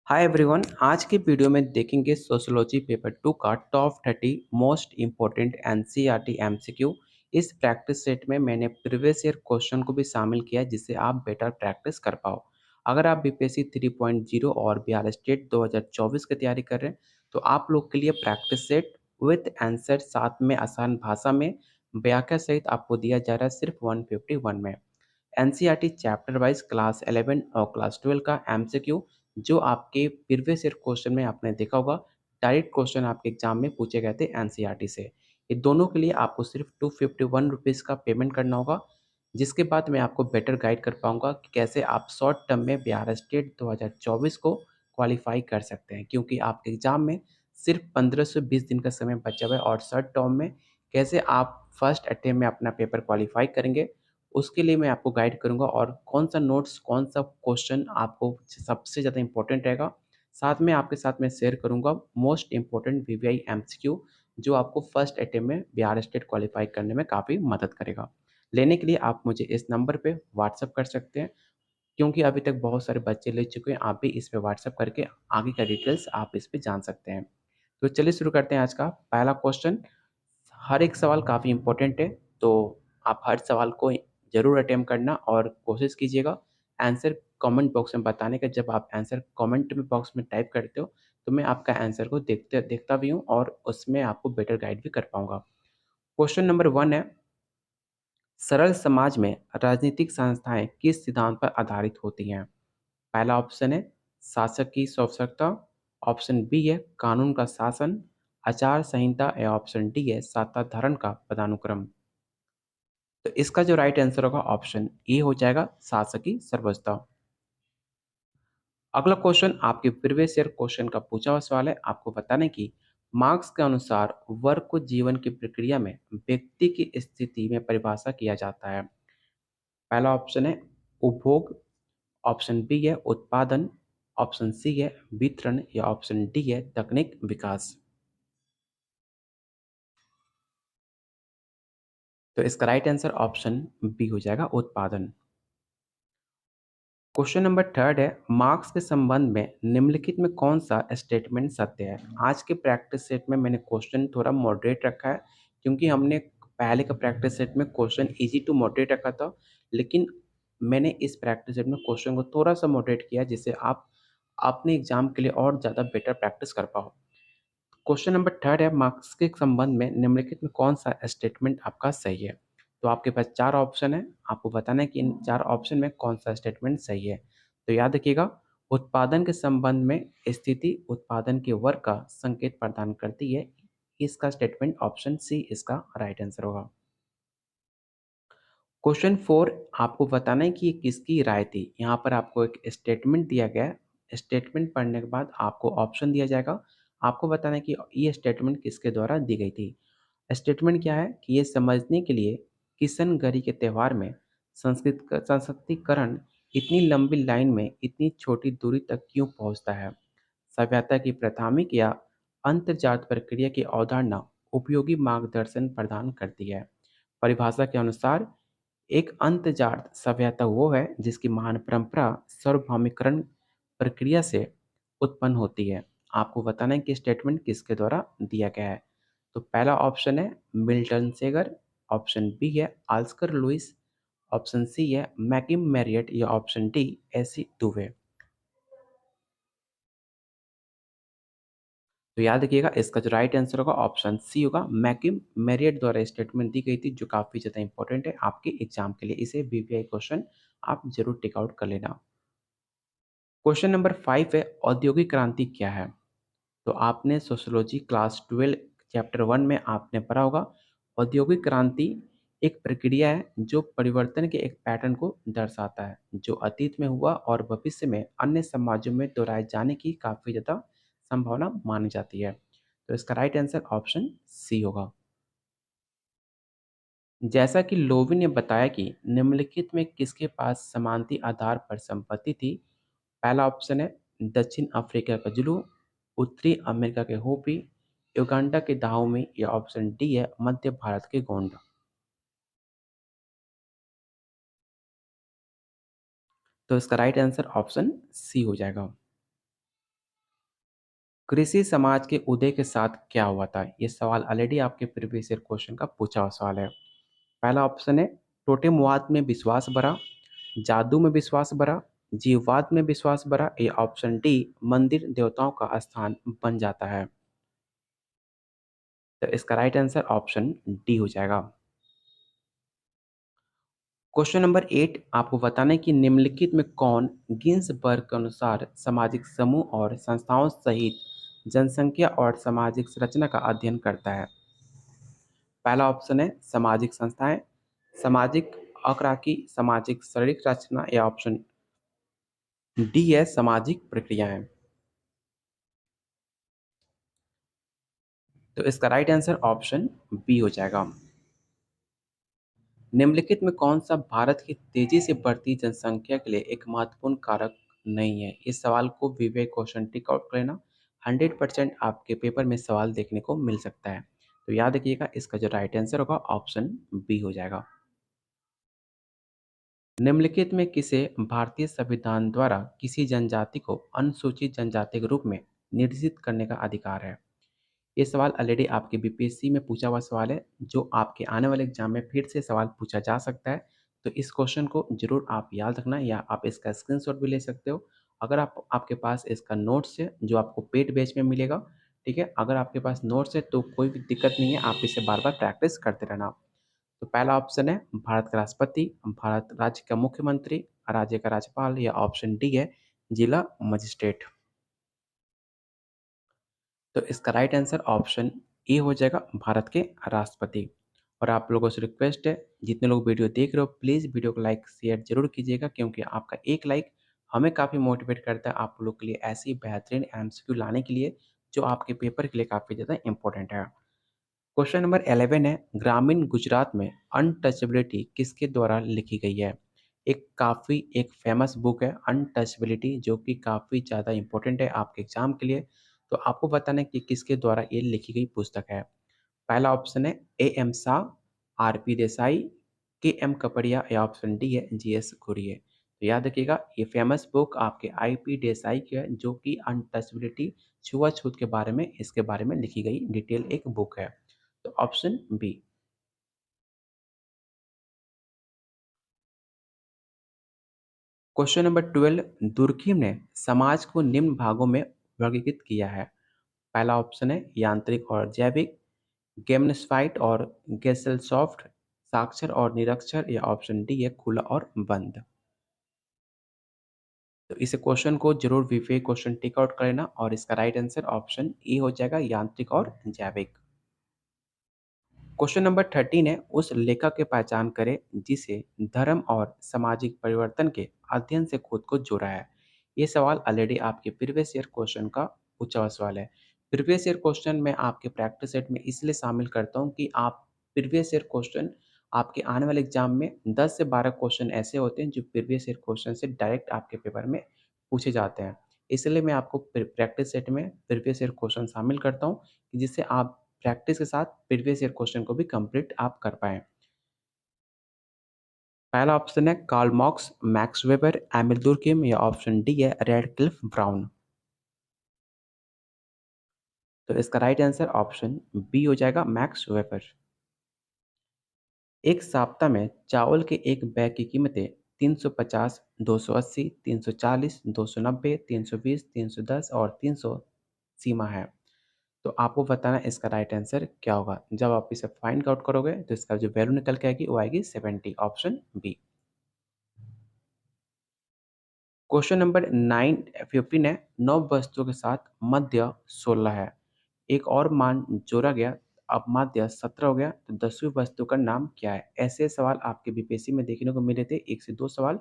Hi everyone. आज की video में देखेंगे सोशियोलॉजी पेपर 2 का top 30 most important NCERT MCQ. इस प्रैक्टिस सेट में मैंने प्रीवियस ईयर क्वेश्चन को भी शामिल किया है जिससे आप बेटर प्रैक्टिस कर पाओ। अगर आप बीपीएससी 3.0 और बिहार स्टेट 2024 की तैयारी कर रहे हैं तो आप लोग के लिए प्रैक्टिस सेट विथ आंसर साथ में आसान भाषा में व्याख्या सहित आपको दिया जा रहा है सिर्फ 151 में। एनसीईआरटी चैप्टर वाइज क्लास 11 और क्लास 12 का एमसीक्यू जो आपके प्रीवियस ईयर क्वेश्चन में आपने देखा होगा, डायरेक्ट क्वेश्चन आपके एग्जाम में पूछे गए थे एनसीईआरटी से। ये दोनों के लिए आपको सिर्फ 251 रुपीज़ का पेमेंट करना होगा, जिसके बाद मैं आपको बेटर गाइड कर पाऊंगा कि कैसे आप शॉर्ट टर्म में बिहार स्टेट 2024 को क्वालिफाई कर सकते हैं, क्योंकि आपके एग्जाम में सिर्फ 15 से 20 दिन का समय बचा हुआ है। और शॉर्ट टर्म में कैसे आप फर्स्ट अटेम्प्ट में अपना पेपर क्वालिफाई करेंगे, उसके लिए मैं आपको गाइड करूँगा और कौन-सा नोट्स, कौन-सा क्वेश्चन आपको सबसे ज़्यादा इम्पोर्टेंट रहेगा। साथ में आपके साथ मैं शेयर करूँगा मोस्ट इम्पोर्टेंट वीवीआई एमसीक्यू जो आपको फर्स्ट अटेम्प्ट में बिहार स्टेट क्वालिफाई करने में काफ़ी मदद करेगा। लेने के लिए आप मुझे इस नंबर पे व्हाट्सएप कर सकते हैं, क्योंकि अभी तक बहुत सारे बच्चे ले चुके हैं। आप भी इस पे व्हाट्सएप करके आगे का डिटेल्स आप इस पे जान सकते हैं। तो चलिए शुरू करते हैं आज का पहला क्वेश्चन। हर एक सवाल काफ़ी इम्पोर्टेंट है, तो आप हर सवाल को ज़रूर अटेम्प्ट करना और कोशिश कीजिएगा आंसर कमेंट बॉक्स में बताने का। जब आप आंसर कमेंट में बॉक्स में टाइप करते हो, तो मैं आपका आंसर को देखता भी हूँ और उसमें आपको बेटर गाइड भी कर पाऊँगा। क्वेश्चन नंबर 1 है, सरल समाज में राजनीतिक संस्थाएँ किस सिद्धांत पर आधारित होती हैं? पहला ऑप्शन है शासक की स्वतंत्रता, ऑप्शन बी है कानून का शासन, आचार संहिता या ऑप्शन डी है साधारण का पदानुक्रम। तो इसका जो राइट आंसर होगा ऑप्शन ए हो जाएगा, शासकीय सर्वोच्चता। अगला क्वेश्चन आपके प्रीवियस ईयर क्वेश्चन का पूछा हुआ सवाल है। आपको बताना है कि मार्क्स के अनुसार वर्ग को जीवन की प्रक्रिया में व्यक्ति की स्थिति में परिभाषा किया जाता है। पहला ऑप्शन है उपभोग, ऑप्शन बी है उत्पादन, ऑप्शन सी है वितरण या ऑप्शन डी है तकनीक विकास। तो इसका राइट आंसर ऑप्शन बी हो जाएगा, उत्पादन। क्वेश्चन नंबर थर्ड है, मार्क्स के संबंध में निम्नलिखित में कौन सा स्टेटमेंट सत्य है? आज के प्रैक्टिस सेट में मैंने क्वेश्चन थोड़ा मॉडरेट रखा है, क्योंकि हमने पहले का प्रैक्टिस सेट में क्वेश्चन इजी टू मॉडरेट रखा था, लेकिन मैंने इस प्रैक्टिस सेट में क्वेश्चन को थोड़ा सा मॉडरेट किया जिससे आप अपने एग्जाम के लिए और ज़्यादा बेटर प्रैक्टिस कर पाओ। क्वेश्चन नंबर थर्ड है, मार्क्स के संबंध में निम्नलिखित में कौन सा स्टेटमेंट आपका सही है? तो आपके पास 4 ऑप्शन है, आपको बताना है कि इन 4 ऑप्शन में कौन सा स्टेटमेंट सही है। तो याद रखिएगा, उत्पादन के संबंध में स्थिति उत्पादन के वर्ग का संकेत प्रदान करती है। इसका स्टेटमेंट ऑप्शन सी इसका राइट आंसर होगा। क्वेश्चन 4 आपको बताना है कि ये किसकी राय थी। यहाँ पर आपको एक स्टेटमेंट दिया गया है। स्टेटमेंट पढ़ने के बाद आपको ऑप्शन दिया जाएगा। आपको बताना है कि ये स्टेटमेंट किसके द्वारा दी गई थी। स्टेटमेंट क्या है कि ये समझने के लिए किशनगढ़ी के त्यौहार में सशक्तिकरण इतनी लंबी लाइन में इतनी छोटी दूरी तक क्यों पहुँचता है। सभ्यता की प्राथमिक या अंतर्जात प्रक्रिया की अवधारणा उपयोगी मार्गदर्शन प्रदान करती है। परिभाषा के अनुसार एक अंतर्जात सभ्यता वो है जिसकी महान परंपरा सार्वभौमिकरण प्रक्रिया से उत्पन्न होती है। आपको बताना है कि स्टेटमेंट किसके द्वारा दिया गया है। तो पहला ऑप्शन है मिल्टन सेगर, ऑप्शन बी है आल्स्कर लुइस, ऑप्शन सी है मैकिम मैरियट या ऑप्शन डी एसी दुवे। तो याद रखिएगा, इसका जो राइट आंसर होगा ऑप्शन सी होगा, मैकिम मैरियट द्वारा स्टेटमेंट दी गई थी जो काफ़ी ज़्यादा इंपॉर्टेंट है आपके एग्जाम के लिए। इसे बीपीआई क्वेश्चन आप जरूर टिक आउट कर लेना। क्वेश्चन नंबर 5 है, औद्योगिक क्रांति क्या है? तो आपने सोशियोलॉजी क्लास 12 चैप्टर 1 में आपने पढ़ा होगा। औद्योगिक क्रांति एक प्रक्रिया है जो परिवर्तन के एक पैटर्न को दर्शाता है, जो अतीत में हुआ और भविष्य में अन्य समाजों में दोहराए जाने की काफ़ी ज़्यादा संभावना मानी जाती है। तो इसका राइट आंसर ऑप्शन सी होगा। जैसा कि लोवी ने बताया कि निम्नलिखित में किसके पास समानती आधार पर संपत्ति थी। पहला ऑप्शन है दक्षिण अफ्रीका का जुलू, उत्तरी अमेरिका के होपी, युगांडा के दाओमी या ऑप्शन डी है मध्य भारत के गोंडा। तो इसका राइट आंसर ऑप्शन सी हो जाएगा। कृषि समाज के उदय के साथ क्या हुआ था? ये सवाल ऑलरेडी आपके प्रीवियस ईयर क्वेश्चन का पूछा हुआ सवाल है। पहला ऑप्शन है टोटेमवाद में विश्वास बढ़ा, जादू में विश्वास बढ़ा, जीववाद में विश्वास बढ़ा या ऑप्शन डी मंदिर देवताओं का स्थान बन जाता है। तो इसका राइट आंसर ऑप्शन डी हो जाएगा। क्वेश्चन नंबर 8 आपको बताना है कि निम्नलिखित में कौन गिन्सबर्ग के अनुसार सामाजिक समूह और संस्थाओं सहित जनसंख्या और सामाजिक संरचना का अध्ययन करता है। पहला ऑप्शन है सामाजिक संस्थाएं, सामाजिक आक्राकी, सामाजिक शारीरिक रचना या ऑप्शन डी है सामाजिक प्रक्रियाएं। तो इसका राइट आंसर ऑप्शन बी हो जाएगा। निम्नलिखित में कौन सा भारत की तेजी से बढ़ती जनसंख्या के लिए एक महत्वपूर्ण कारक नहीं है? इस सवाल को विवेक क्वेश्चन टिक आउट कर लेना। 100% आपके पेपर में सवाल देखने को मिल सकता है। तो याद रखिएगा इसका जो राइट आंसर होगा ऑप्शन बी हो जाएगा। निम्नलिखित में किसे भारतीय संविधान द्वारा किसी जनजाति को अनुसूचित जनजाति के रूप में निर्देशित करने का अधिकार है? ये सवाल ऑलरेडी आपके बीपीएससी में पूछा हुआ सवाल है, जो आपके आने वाले एग्जाम में फिर से सवाल पूछा जा सकता है। तो इस क्वेश्चन को जरूर आप याद रखना या आप इसका स्क्रीनशॉट भी ले सकते हो। अगर आपके पास इसका नोट्स है जो आपको पेड बैच में मिलेगा, ठीक है। अगर आपके पास नोट्स है तो कोई भी दिक्कत नहीं है, आप इसे बार बार प्रैक्टिस करते रहना। तो पहला ऑप्शन है भारत का राष्ट्रपति, भारत राज्य का मुख्यमंत्री, राज्य का राज्यपाल या ऑप्शन डी है जिला मजिस्ट्रेट। तो इसका राइट आंसर ऑप्शन ए हो जाएगा भारत के राष्ट्रपति। और आप लोगों से रिक्वेस्ट है, जितने लोग वीडियो देख रहे हो प्लीज़ वीडियो को लाइक शेयर जरूर कीजिएगा, क्योंकि आपका एक लाइक हमें काफ़ी मोटिवेट करता है आप लोग के लिए ऐसी बेहतरीन एमसीक्यू लाने के लिए जो आपके पेपर के लिए काफ़ी ज़्यादा इंपॉर्टेंट है। क्वेश्चन नंबर 11 है ग्रामीण गुजरात में अनटचेबिलिटी किसके द्वारा लिखी गई है? एक फेमस बुक है अनटचेबिलिटी, जो कि काफ़ी ज़्यादा इंपॉर्टेंट है आपके एग्जाम के लिए। तो आपको बताना है कि किसके द्वारा ये लिखी गई पुस्तक है। पहला ऑप्शन है A M Shah, R P Desai, K M कपड़िया या ऑप्शन डी है जी एस घुरिये। तो याद रखिएगा ये फेमस बुक आपके आई पी देसाई की है, जो कि अनटचेबिलिटी छुआछूत के बारे में इसके बारे में लिखी गई डिटेल एक बुक है। तो option B. Question number 12 Durkheim ने समाज को निम्न भागों में वर्गीकृत किया है। पहला ऑप्शन है यांत्रिक और जैविक, गेमस्फाइट और गेसेलसॉफ्ट, साक्षर और निरक्षर या ऑप्शन डी है खुला और बंद। तो इस क्वेश्चन को जरूर विवेक क्वेश्चन टिक आउट कर लेना और इसका राइट आंसर ऑप्शन ए हो जाएगा यांत्रिक और जैविक। क्वेश्चन नंबर 13 है उस लेखक की पहचान करें जिसे धर्म और सामाजिक परिवर्तन के अध्ययन से खुद को जोड़ा है। ये सवाल ऑलरेडी आपके प्रीवियस ईयर क्वेश्चन का पूछा हुआ सवाल है। प्रीवियस ईयर क्वेश्चन मैं आपके प्रैक्टिस सेट में इसलिए शामिल करता हूँ कि आप प्रीवियस ईयर क्वेश्चन आपके आने वाले एग्जाम में 10 से 12 क्वेश्चन ऐसे होते हैं जो प्रीवियस ईयर क्वेश्चन से डायरेक्ट आपके पेपर में पूछे जाते हैं। इसलिए मैं आपको प्रैक्टिस सेट में प्रीवियस ईयर क्वेश्चन शामिल करता हूँ, जिससे आप प्रैक्टिस के साथ प्रीवियस ईयर क्वेश्चन को भी कंप्लीट आप कर पाएँ। पहला ऑप्शन है Karl Marx, Max Weber, Emile Durkheim या ऑप्शन डी है रैडक्लिफ ब्राउन। तो इसका राइट आंसर ऑप्शन बी हो जाएगा मैक्स वेबर। एक सप्ताह में चावल के एक बैग की कीमतें 350, 280, 340, 290, 320, 310 और 300 सीमा है। तो आपको बताना है इसका राइट आंसर क्या होगा। जब आप इसे फाइंड आउट करोगे तो इसका जो वैल्यू निकल के आएगी वो आएगी 70, ऑप्शन बी। क्वेश्चन नंबर 15 है 9 वस्तुओं के साथ मध्य 16 है, एक और मान जोड़ा गया, अब मध्य 17 हो गया, तो 10वीं वस्तु का नाम क्या है? ऐसे सवाल आपके बीपीएससी में देखने को मिले थे 1 से 2 सवाल,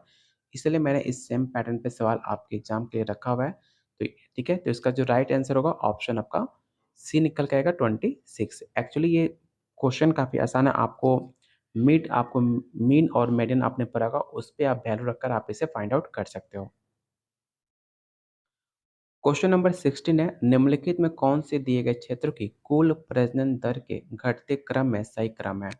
इसलिए मैंने इस सेम पैटर्न पे सवाल आपके एग्जाम के लिए रखा हुआ है। तो ठीक है, तो इसका जो राइट आंसर होगा ऑप्शन आपका सी निकल के आएगा 26। एक्चुअली ये क्वेश्चन काफ़ी आसान है, आपको मीन और मेडियन आपने पढ़ा होगा, उस पे आप वैल्यू रखकर आप इसे फाइंड आउट कर सकते हो। क्वेश्चन नंबर 16 है निम्नलिखित में कौन से दिए गए क्षेत्र की कुल प्रजनन दर के घटते क्रम में सही क्रम है?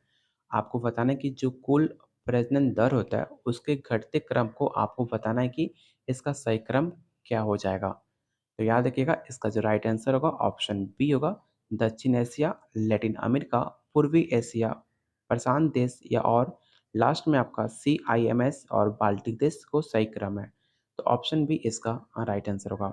आपको बताना है कि जो कुल प्रजनन दर होता है उसके घटते क्रम को आपको बताना है कि इसका सही क्रम क्या हो जाएगा। तो याद रखिएगा इसका जो राइट आंसर होगा ऑप्शन बी होगा, दक्षिण एशिया, लैटिन अमेरिका, पूर्वी एशिया, प्रशांत देश या और लास्ट में आपका CIMS और बाल्टिक देश को सही क्रम है। तो ऑप्शन बी इसका राइट आंसर होगा।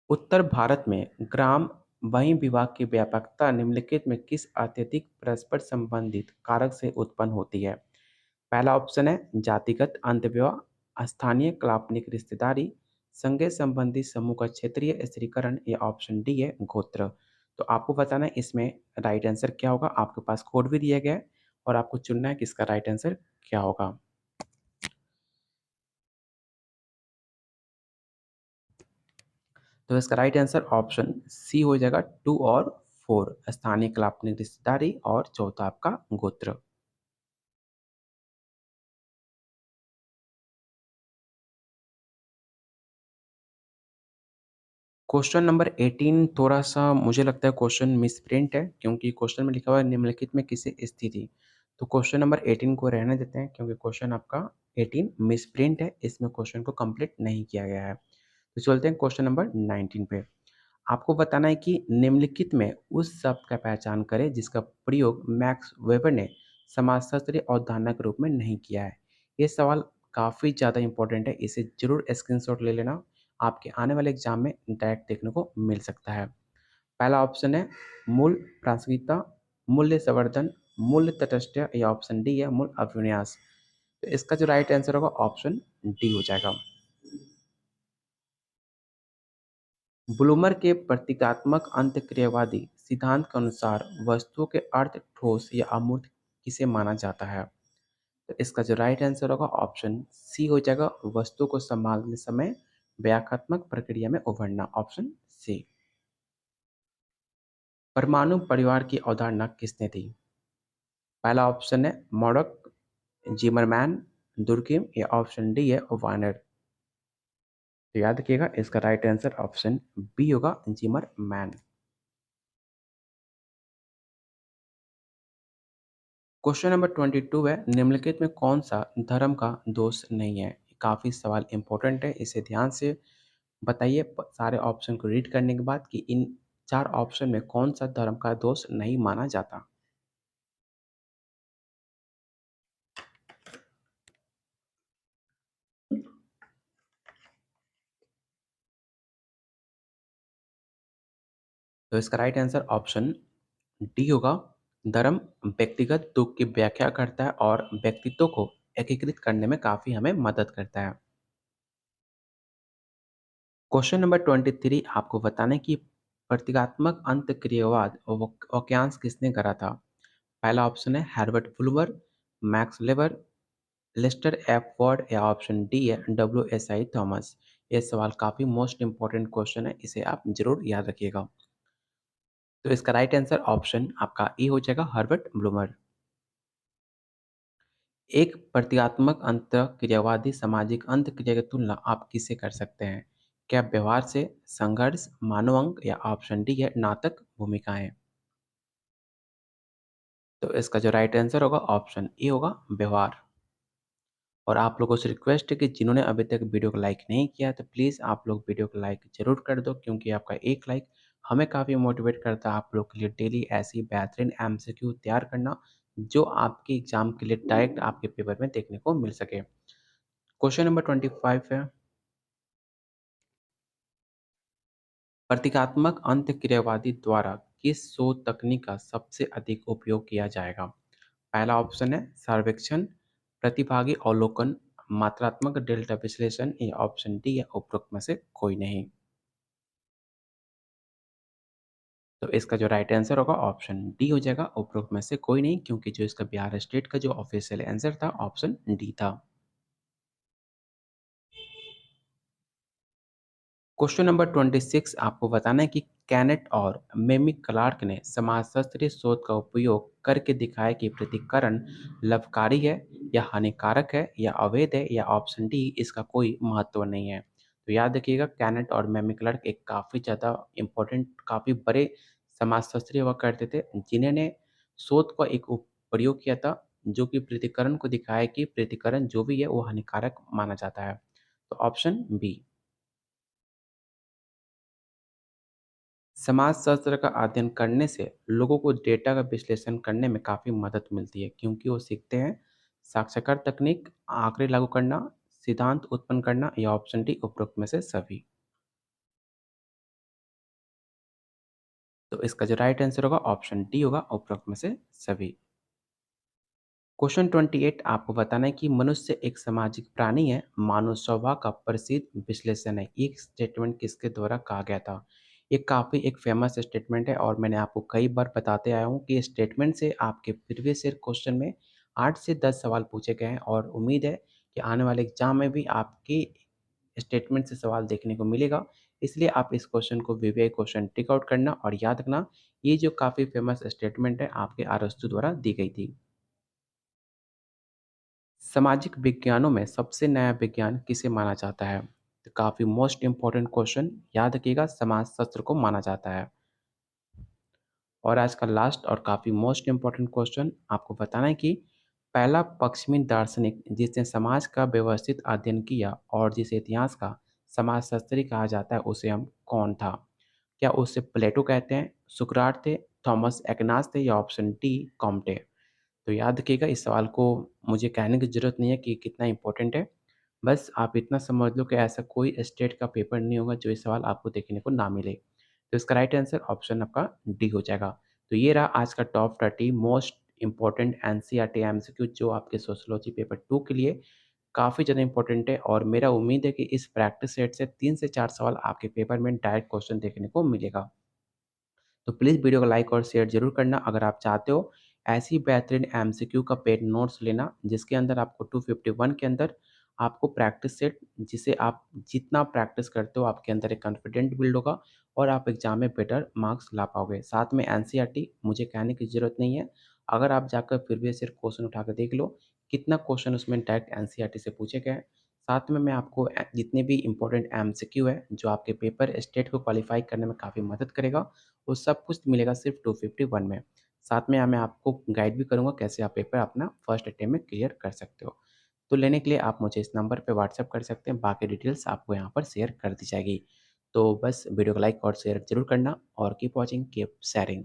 उत्तर भारत में ग्राम वहीं विभाग की व्यापकता निम्नलिखित में किस अत्यधिक परस्पर संबंधित कारक से उत्पन्न होती है? पहला ऑप्शन है जातिगत अंतर्विवाह, स्थानीय काल्पनिक रिश्तेदारी, संघीय संबंधी समूह का क्षेत्रीय स्त्रीकरण या ऑप्शन डी है गोत्र। तो आपको बताना है इसमें राइट आंसर क्या होगा। आपके पास कोड भी दिया गया है और आपको चुनना है कि इसका राइट आंसर क्या होगा। तो इसका राइट आंसर ऑप्शन सी हो जाएगा, 2 और 4, स्थानीय काल्पनिक रिश्तेदारी और चौथा आपका गोत्र। क्वेश्चन नंबर 18 थोड़ा-सा मुझे लगता है क्वेश्चन मिसप्रिंट है, क्योंकि क्वेश्चन में लिखा हुआ है निम्नलिखित में किसी स्थिति। तो क्वेश्चन नंबर 18 को रहने देते हैं, क्योंकि क्वेश्चन आपका 18 मिसप्रिंट है, इसमें क्वेश्चन को कंप्लीट नहीं किया गया है। तो चलते हैं क्वेश्चन नंबर 19 पे। आपको बताना है कि निम्नलिखित में उस शब्द का पहचान करें जिसका प्रयोग मैक्स वेबर ने समाजशास्त्रीय अवधारणा के रूप में नहीं किया है। ये सवाल काफ़ी ज़्यादा इंपॉर्टेंट है, इसे जरूर स्क्रीनशॉट ले लेना। आपके आने वाले एग्जाम में डायरेक्ट देखने को मिल सकता है। पहला ऑप्शन है मूल प्रासंगिकता, मूल्य संवर्धन, मूल्य तटस्थ या ऑप्शन डी है मूल अभिविन्यास। तो इसका जो राइट आंसर होगा ऑप्शन डी हो जाएगा। ब्लूमर के प्रतीकात्मक अंतःक्रियावादी सिद्धांत के अनुसार वस्तुओं के अर्थ ठोस या अमूर्त किसे माना जाता है? तो इसका जो राइट आंसर होगा ऑप्शन सी हो जाएगा, वस्तु को संभालने समय व्याख्यात्मक प्रक्रिया में उभरना, ऑप्शन सी। परमाणु परिवार की अवधारणा किसने दी? पहला ऑप्शन है मॉडक, जिमरमैन, दुर्किम या ऑप्शन डी है वार्नर। तो याद रखिएगा इसका राइट आंसर ऑप्शन बी होगा, जिमरमैन। क्वेश्चन नंबर 22 है, निम्नलिखित में कौन सा धर्म का दोष नहीं है? काफ़ी सवाल इंपॉर्टेंट है, इसे ध्यान से बताइए सारे ऑप्शन को रीड करने के बाद कि इन चार ऑप्शन में कौन सा धर्म का दोष नहीं माना जाता। तो इसका राइट आंसर ऑप्शन डी होगा, धर्म व्यक्तिगत दुख की व्याख्या करता है और व्यक्तित्व को एकीकृत करने में काफ़ी हमें मदद करता है। क्वेश्चन नंबर 23 आपको बताने की प्रतीकात्मक अंतःक्रियावाद वाक्यांश किसने करा था? पहला ऑप्शन है हार्बर्ट फुलवर, Max Weber, Lester F Ward या ऑप्शन डी है WSI थॉमस। ये सवाल काफ़ी मोस्ट इंपॉर्टेंट क्वेश्चन है, इसे आप जरूर याद रखिएगा। तो इसका राइट आंसर ऑप्शन आपका ई हो जाएगा, हर्बर्ट ब्लूमर। एक प्रतीकात्मक अंतःक्रियावादी सामाजिक अंतःक्रिया की तुलना आप किससे कर सकते हैं? क्या व्यवहार से, संघर्ष, मानव अंग या ऑप्शन डी है नाटक भूमिकाएं? तो इसका जो राइट आंसर होगा ऑप्शन ए होगा, व्यवहार। और आप लोगों से रिक्वेस्ट है कि जिन्होंने अभी तक वीडियो को लाइक नहीं किया तो प्लीज़ आप लोग वीडियो को लाइक ज़रूर कर दो, क्योंकि आपका एक लाइक हमें काफ़ी मोटिवेट करता है आप लोग के लिए डेली ऐसी बेहतरीन MCQ तैयार करना, जो आपके एग्ज़ाम के लिए डायरेक्ट आपके पेपर में देखने को मिल सके। क्वेश्चन नंबर 25 है, प्रतीकात्मक अंतःक्रियावादी द्वारा किस शोध तकनीक का सबसे अधिक उपयोग किया जाएगा? पहला ऑप्शन है सर्वेक्षण, प्रतिभागी अवलोकन, मात्रात्मक डेल्टा विश्लेषण या ऑप्शन डी है उपरोक्त में से कोई नहीं। तो इसका जो राइट आंसर होगा ऑप्शन डी हो जाएगा, उपरोक्त में से कोई नहीं, क्योंकि जो इसका बिहार स्टेट का जो ऑफिशियल आंसर था ऑप्शन डी था। क्वेश्चन नंबर 26 आपको बताना है कि कैनेट और मेमी क्लार्क ने समाजशास्त्रीय शोध का उपयोग करके दिखाया कि पृथक्करण लाभकारी है या हानिकारक है या अवैध है या ऑप्शन डी इसका कोई महत्व नहीं है। तो याद रखिएगा कैनेट और मेमी क्लार्क एक काफ़ी ज़्यादा इम्पोर्टेंट, काफ़ी बड़े समाजशास्त्री हुआ करते थे, जिन्होंने शोध का एक प्रयोग किया था, जो कि पृथक्करण को दिखाया कि पृथक्करण जो भी है वो हानिकारक माना जाता है। तो ऑप्शन बी। समाजशास्त्र का अध्ययन करने से लोगों को डेटा का विश्लेषण करने में काफ़ी मदद मिलती है, क्योंकि वो सीखते हैं साक्षात्कार तकनीक, आंकड़े लागू करना, सिद्धांत उत्पन्न करना या ऑप्शन डी उपरोक्त में से सभी। तो इसका जो राइट आंसर होगा ऑप्शन डी होगा, उपरोक्त में से सभी। क्वेश्चन 28 आपको बताना है कि मनुष्य एक सामाजिक प्राणी है, मानव स्वभाव का प्रसिद्ध विश्लेषण है। ये स्टेटमेंट किसके द्वारा कहा गया था? ये काफ़ी एक फेमस स्टेटमेंट है और मैंने आपको कई बार बताते आया हूँ कि इस स्टेटमेंट से आपके प्रीवियस ईयर क्वेश्चन में 8 से 10 सवाल पूछे गए हैं और उम्मीद है कि आने वाले एग्जाम में भी आपकी स्टेटमेंट से सवाल देखने को मिलेगा। इसलिए आप इस क्वेश्चन को विवेक क्वेश्चन टिक आउट करना और याद रखना, ये जो काफ़ी फेमस स्टेटमेंट है आपके अरस्तू द्वारा दी गई थी। सामाजिक विज्ञानों में सबसे नया विज्ञान किसे माना जाता है? तो काफ़ी मोस्ट इम्पोर्टेंट क्वेश्चन, याद रखिएगा समाजशास्त्र को माना जाता है। और आज का लास्ट और काफ़ी मोस्ट इम्पोर्टेंट क्वेश्चन आपको बताना है कि पहला पश्चिमी दार्शनिक जिसने समाज का व्यवस्थित अध्ययन किया और जिसे इतिहास का समाजशास्त्री कहा जाता है, उसे हम कौन था? क्या उसे प्लेटो कहते हैं, सुकरात थे, थॉमस एक्विनास थे या ऑप्शन डी कॉम्टे? तो याद रखिएगा, इस सवाल को मुझे कहने की ज़रूरत नहीं है कि कितना इम्पोर्टेंट है। बस आप इतना समझ लो कि ऐसा कोई स्टेट का पेपर नहीं होगा जो ये सवाल आपको देखने को ना मिले। तो इसका राइट आंसर ऑप्शन आपका डी हो जाएगा। तो ये रहा आज का top 30 most important NCERT MCQ जो आपके सोशियोलॉजी पेपर 2 के लिए काफ़ी ज़्यादा इम्पोर्टेंट है और मेरा उम्मीद है कि इस प्रैक्टिस सेट से 3 से 4 सवाल आपके पेपर में डायरेक्ट क्वेश्चन देखने को मिलेगा। तो प्लीज़ वीडियो को लाइक और शेयर ज़रूर करना अगर आप चाहते हो ऐसी बेहतरीन एमसीक्यू का पेड नोट्स लेना जिसके अंदर आपको 251 के अंदर आपको प्रैक्टिस सेट, जिसे आप जितना प्रैक्टिस करते हो आपके अंदर एक कॉन्फिडेंट बिल्ड होगा और आप एग्जाम में बेटर मार्क्स ला पाओगे। साथ में एनसीईआरटी मुझे कहने की ज़रूरत नहीं है, अगर आप जाकर प्रीवियस ईयर क्वेश्चन उठा कर देख लो कितना क्वेश्चन उसमें डायरेक्ट एनसीईआरटी से पूछे गए हैं। साथ में मैं आपको जितने भी इंपॉर्टेंट एमसीक्यू है जो आपके पेपर स्टेट को क्वालिफाई करने में काफ़ी मदद करेगा, वो सब कुछ मिलेगा सिर्फ 251 में। साथ में मैं आपको गाइड भी करूँगा कैसे आप पेपर अपना फर्स्ट अटेम्प्ट में क्लियर कर सकते हो। तो लेने के लिए आप मुझे इस नंबर पे व्हाट्सएप कर सकते हैं, बाकी डिटेल्स आपको यहाँ पर शेयर कर दी जाएगी। तो बस वीडियो को लाइक और शेयर ज़रूर करना और कीप वॉचिंग, कीप शेयरिंग।